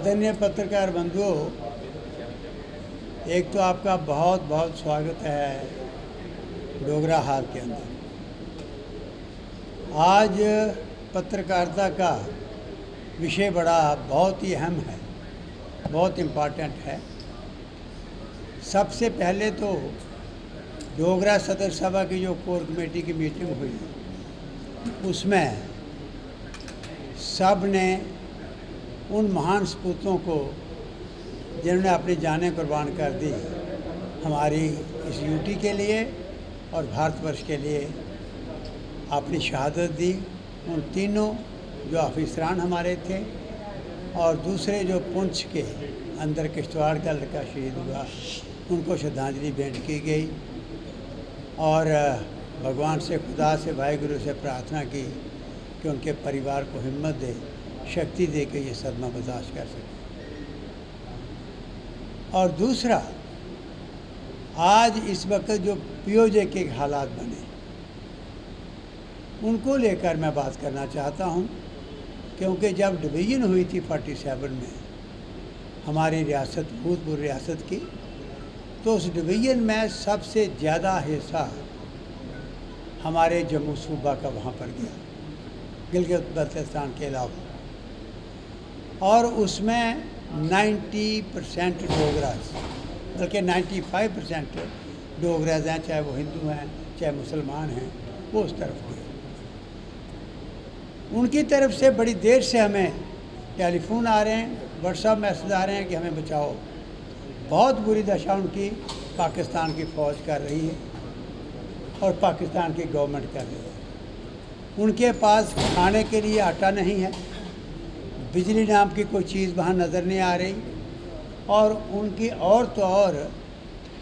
आदरणीय पत्रकार बंधुओं, एक तो आपका बहुत बहुत स्वागत है डोगरा हाल के अंदर। आज पत्रकारिता का विषय बहुत ही अहम है, बहुत इम्पॉर्टेंट है। सबसे पहले तो डोगरा सदर सभा की जो कोर कमेटी की मीटिंग हुई, उसमें सब ने उन महान सपूतों को जिन्होंने अपनी जानें कुर्बान कर दी हमारी इस यूटी के लिए और भारतवर्ष के लिए, अपनी शहादत दी। उन तीनों जो ऑफिसरान हमारे थे और दूसरे जो पुंछ के अंदर किश्तवाड़ का लड़का शहीद हुआ, उनको श्रद्धांजलि भेंट की गई और भगवान से, खुदा से, वाहिगुरु से प्रार्थना की कि उनके परिवार को हिम्मत दे, शक्ति दे के ये सदमा बर्दाश्त कर सके। और दूसरा, आज इस वक्त जो पीओजे के हालात बने, उनको लेकर मैं बात करना चाहता हूँ, क्योंकि जब डिवीज़न हुई थी 47 में हमारी रियासत, भूतपूर्व रियासत की, तो उस डिवीज़न में सबसे ज़्यादा हिस्सा हमारे जम्मू सूबा का वहाँ पर गया, गिलगित बल्तिस्तान के अलावा, और उसमें 90% डोगरास, बल्कि 95% डोगरास हैं, चाहे वो हिंदू हैं चाहे मुसलमान हैं, वो उस तरफ गए। उनकी तरफ से बड़ी देर से हमें टेलीफोन आ रहे हैं, व्हाट्सएप मैसेज आ रहे हैं कि हमें बचाओ। बहुत बुरी दशा उनकी पाकिस्तान की फ़ौज कर रही है और पाकिस्तान की गवर्नमेंट कर रही है। उनके पास खाने के लिए आटा नहीं है, बिजली नाम की कोई चीज़ वहाँ नज़र नहीं आ रही, और उनकी और तो और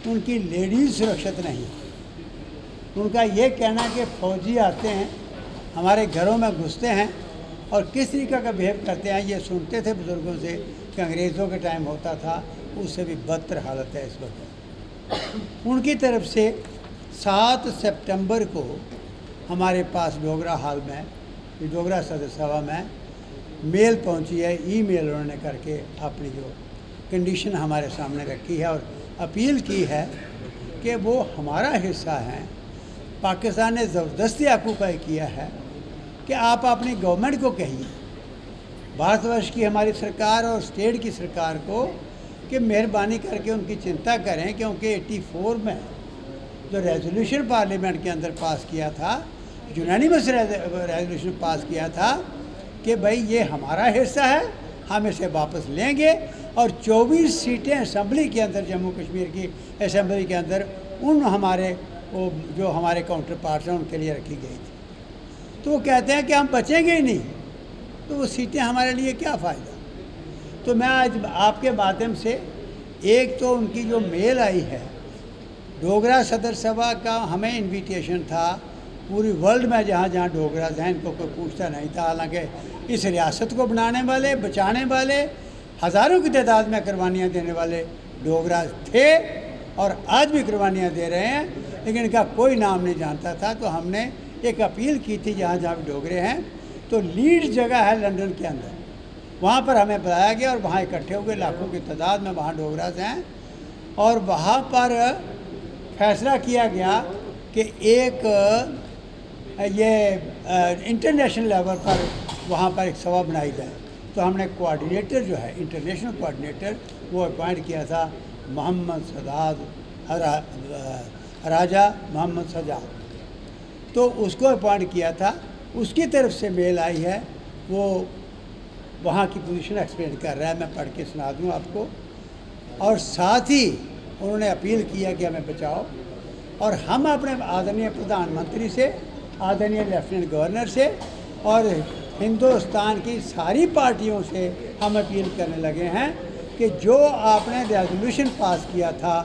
उनकी लेडीज़ सुरक्षित नहीं। उनका ये कहना कि फ़ौजी आते हैं, हमारे घरों में घुसते हैं और किस तरीक़े का बिहेव करते हैं, ये सुनते थे बुज़ुर्गों से कि अंग्रेज़ों के टाइम होता था, उससे भी बदतर हालत है इस वक्त। उनकी तरफ से 7 सितंबर को हमारे पास डोगरा हाल में, डोगरा सदर सभा में मेल पहुंची है, ईमेल उन्होंने करके अपनी जो कंडीशन हमारे सामने रखी है और अपील की है कि वो हमारा हिस्सा हैं। पाकिस्तान ने ज़बरदस्ती ऑक्यूपाई किया है कि आप अपनी गवर्नमेंट को कहिए, भारतवर्ष की हमारी सरकार और स्टेट की सरकार को, कि मेहरबानी करके उनकी चिंता करें, क्योंकि 84 में जो रेजोल्यूशन पार्लियामेंट के अंदर पास किया था, यूनानिमस रेजोल्यूशन पास किया था कि भाई ये हमारा हिस्सा है, हम इसे वापस लेंगे, और 24 सीटें असम्बली के अंदर, जम्मू कश्मीर की असम्बली के अंदर, उन हमारे वो जो हमारे काउंटर पार्ट्स हैं उनके लिए रखी गई थी। तो वो कहते हैं कि हम बचेंगे ही नहीं, तो वो सीटें हमारे लिए क्या फ़ायदा। तो मैं आज आपके माध्यम से, एक तो उनकी जो मेल आई है, डोगरा सदर सभा का हमें इन्विटेशन था, पूरी वर्ल्ड में जहाँ जहाँ डोगरा हैं इनको कोई पूछता नहीं था। हालांकि इस रियासत को बनाने वाले, बचाने वाले, हज़ारों की तादाद में कुर्बानियाँ देने वाले डोगरा थे और आज भी कुर्बानियाँ दे रहे हैं, लेकिन इनका कोई नाम नहीं जानता था। तो हमने एक अपील की थी, जहाँ जहाँ भी डोगरे हैं, तो लीड जगह है लंदन के अंदर, वहाँ पर हमें बुलाया गया और वहाँ इकट्ठे हुए लाखों की तादाद में वहाँ डोगरास हैं, और वहाँ पर फैसला किया गया कि एक ये इंटरनेशनल लेवल पर वहाँ पर एक सभा बनाई जाए। तो हमने कोऑर्डिनेटर जो है, इंटरनेशनल कोऑर्डिनेटर, वो अपॉइंट किया था मोहम्मद सजाद, राजा मोहम्मद सजाद, तो उसको अपॉइंट किया था। उसकी तरफ से मेल आई है, वो वहाँ की पोजीशन एक्सप्लेन कर रहा है, मैं पढ़ के सुना दूँ आपको। और साथ ही उन्होंने अपील किया कि हमें बचाओ, और हम अपने आदरणीय प्रधानमंत्री से, आदरणीय लेफ्टिनेंट गवर्नर से और हिंदुस्तान की सारी पार्टियों से हम अपील करने लगे हैं कि जो आपने रेजोल्यूशन पास किया था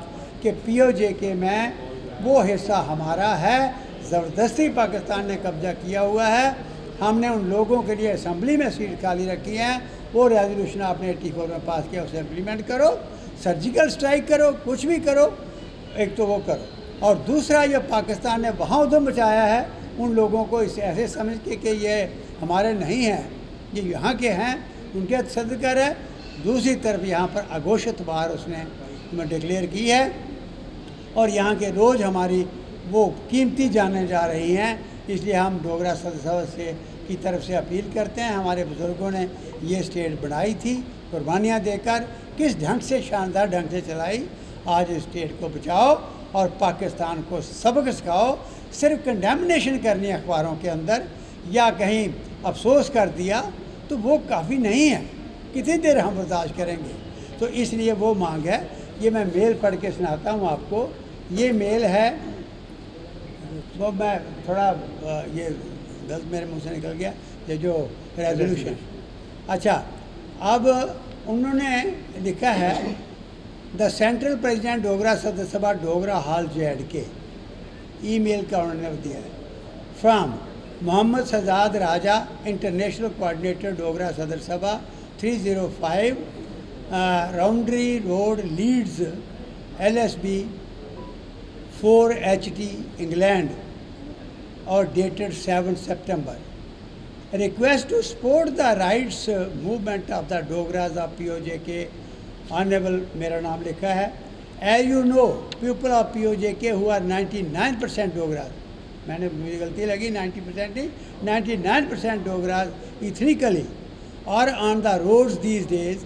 कि पीओजे के में वो हिस्सा हमारा है, ज़बरदस्ती पाकिस्तान ने कब्जा किया हुआ है, हमने उन लोगों के लिए असम्बली में सीट खाली रखी हैं, वो रेजोल्यूशन आपने 84 में पास किया, उसे इम्प्लीमेंट करो, सर्जिकल स्ट्राइक करो, कुछ भी करो, एक तो वो करो। और दूसरा, ये पाकिस्तान ने वहाँ उधम मचाया है, उन लोगों को इसे ऐसे समझ के कि ये हमारे नहीं हैं, ये यहाँ के हैं, उनके सदकर है, दूसरी तरफ यहाँ पर अघोषित बार उसने डिक्लेयर की है और यहाँ के रोज़ हमारी वो कीमती जानें जा रही हैं। इसलिए हम डोगरा सदस्य से की तरफ से अपील करते हैं, हमारे बुज़ुर्गों ने ये स्टेट बनाई थी कुर्बानियाँ देकर, किस ढंग से, शानदार ढंग से चलाई। आज इस स्टेट को बचाओ और पाकिस्तान को सबक सिखाओ। सिर्फ कंडेमनेशन करनी अखबारों के अंदर या कहीं अफसोस कर दिया तो वो काफ़ी नहीं है, कितनी देर हम बर्दाश्त करेंगे। तो इसलिए वो मांग है। ये मैं मेल पढ़ के सुनाता हूँ आपको। ये मेल है, वो मैं थोड़ा ये गलत मेरे मुंह से निकल गया, ये जो रेजोल्यूशन। अच्छा, अब उन्होंने लिखा है द सेंट्रल प्रेसिडेंट डोगरा सदस्य सभा डोगरा हॉल JNK, ईमेल का उन्होंने दिया है। From Mohammad Shahzad Raja, international coordinator Dogra सदस्य सभा 305 Roundhay road Leeds LSB 4HT England और dated 7 September। Request to support the rights movement of the Dogras of POJK। Honourable मेरा नाम लिखा है। As you know, people of POJK who are 99% Dogras, मैंने मुझे गलती लगी, 90% नहीं, 99% Dogras ethnically are on the roads these days.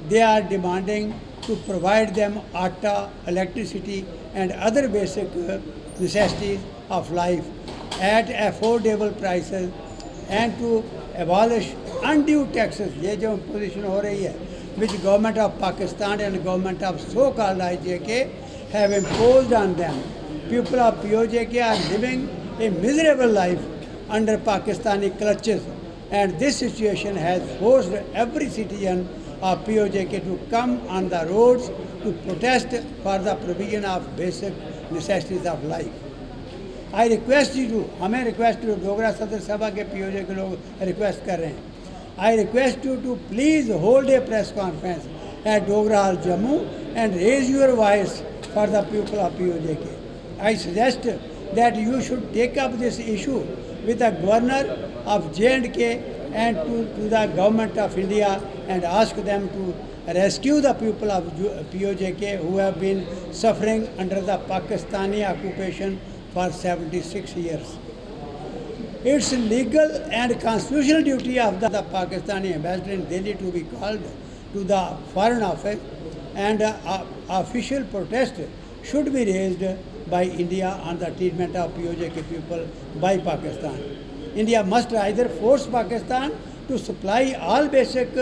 They are demanding to provide them atta, electricity and other basic necessities of life at affordable prices and to abolish undue taxes। ये जो position हो रही है which government of Pakistan and government of so-called IJK have imposed on them। People of POJK are living a miserable life under Pakistani clutches, and this situation has forced every citizen of POJK to come on the roads to protest for the provision of basic necessities of life। I request you to, हमें request Dogra सदस्य सभा के POJK के लोग request कर रहे हैं। I request you to please hold a press conference at Dogra Hall, Jammu and raise your voice for the people of POJK। I suggest that you should take up this issue with the governor of J&K and to the government of India and ask them to rescue the people of POJK who have been suffering under the Pakistani occupation for 76 years। It's legal and constitutional duty of the Pakistani ambassador in Delhi to be called to the Foreign Office, and official protest should be raised by India on the treatment of POJK people by Pakistan। India must either force Pakistan to supply all basic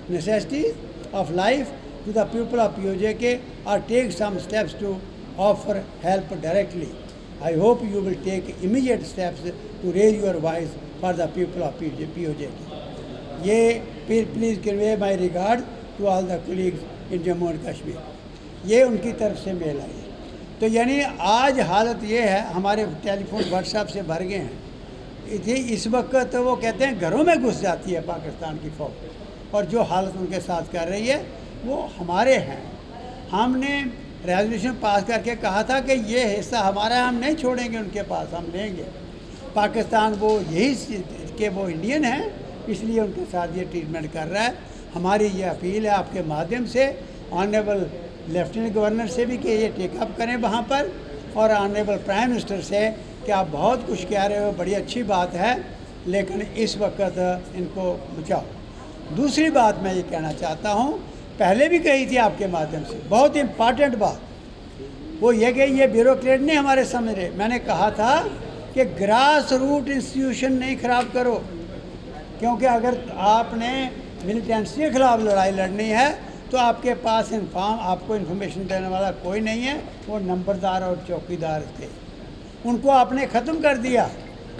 necessities of life to the people of POJK or take some steps to offer help directly। I hope you will take immediate steps to raise your voice for the people of POJK। ये please convey my regard to all the colleagues in Jammu and Kashmir। ये उनकी तरफ से mail आई। तो यानी आज हालत ये है, हमारे टेलीफोन व्हाट्सएप से भर गए हैं। इस वक्त तो वो कहते हैं घरों में घुस जाती है पाकिस्तान की फ़ौज, और जो हालत उनके साथ कर रही है वो हमारे हैं। हमने रेजोल्यूशन पास करके कहा था कि ये हिस्सा हमारा, हम नहीं छोड़ेंगे उनके पास, हम लेंगे। पाकिस्तान वो यही कि वो इंडियन हैं, इसलिए उनके साथ ये ट्रीटमेंट कर रहा है। हमारी ये अपील है आपके माध्यम से ऑनरेबल लेफ्टिनेंट गवर्नर से भी कि ये टेकअप करें वहाँ पर, और ऑनरेबल प्राइम मिनिस्टर से कि आप बहुत कुछ कह रहे हो, बड़ी अच्छी बात है, लेकिन इस वक्त इनको बचाओ। दूसरी बात मैं ये कहना चाहता हूँ, पहले भी कही थी आपके माध्यम से, बहुत इम्पॉर्टेंट बात, वो ये कि ये ब्यूरोक्रेट नहीं हमारे समझ रहे। मैंने कहा था कि ग्रास रूट इंस्टीट्यूशन नहीं ख़राब करो, क्योंकि अगर आपने मिलिटेंसी के ख़िलाफ़ लड़ाई लड़नी है तो आपके पास आपको इन्फॉर्मेशन देने वाला कोई नहीं है। वो नंबरदार और चौकीदार थे, उनको आपने ख़त्म कर दिया।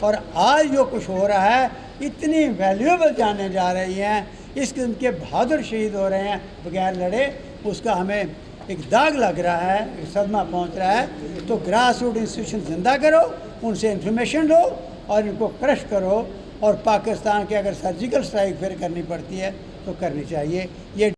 और आज जो कुछ हो रहा है, इतनी वैल्यूएबल जाने जा रही हैं, इस किस्म के बहादुर शहीद हो रहे हैं बगैर लड़े, उसका हमें एक दाग लग रहा है, एक सदमा पहुंच रहा है। तो ग्रास रूट इंस्टीट्यूशन ज़िंदा करो, उनसे इन्फॉर्मेशन लो और इनको क्रश करो, और पाकिस्तान के अगर सर्जिकल स्ट्राइक फिर करनी पड़ती है तो करनी चाहिए। ये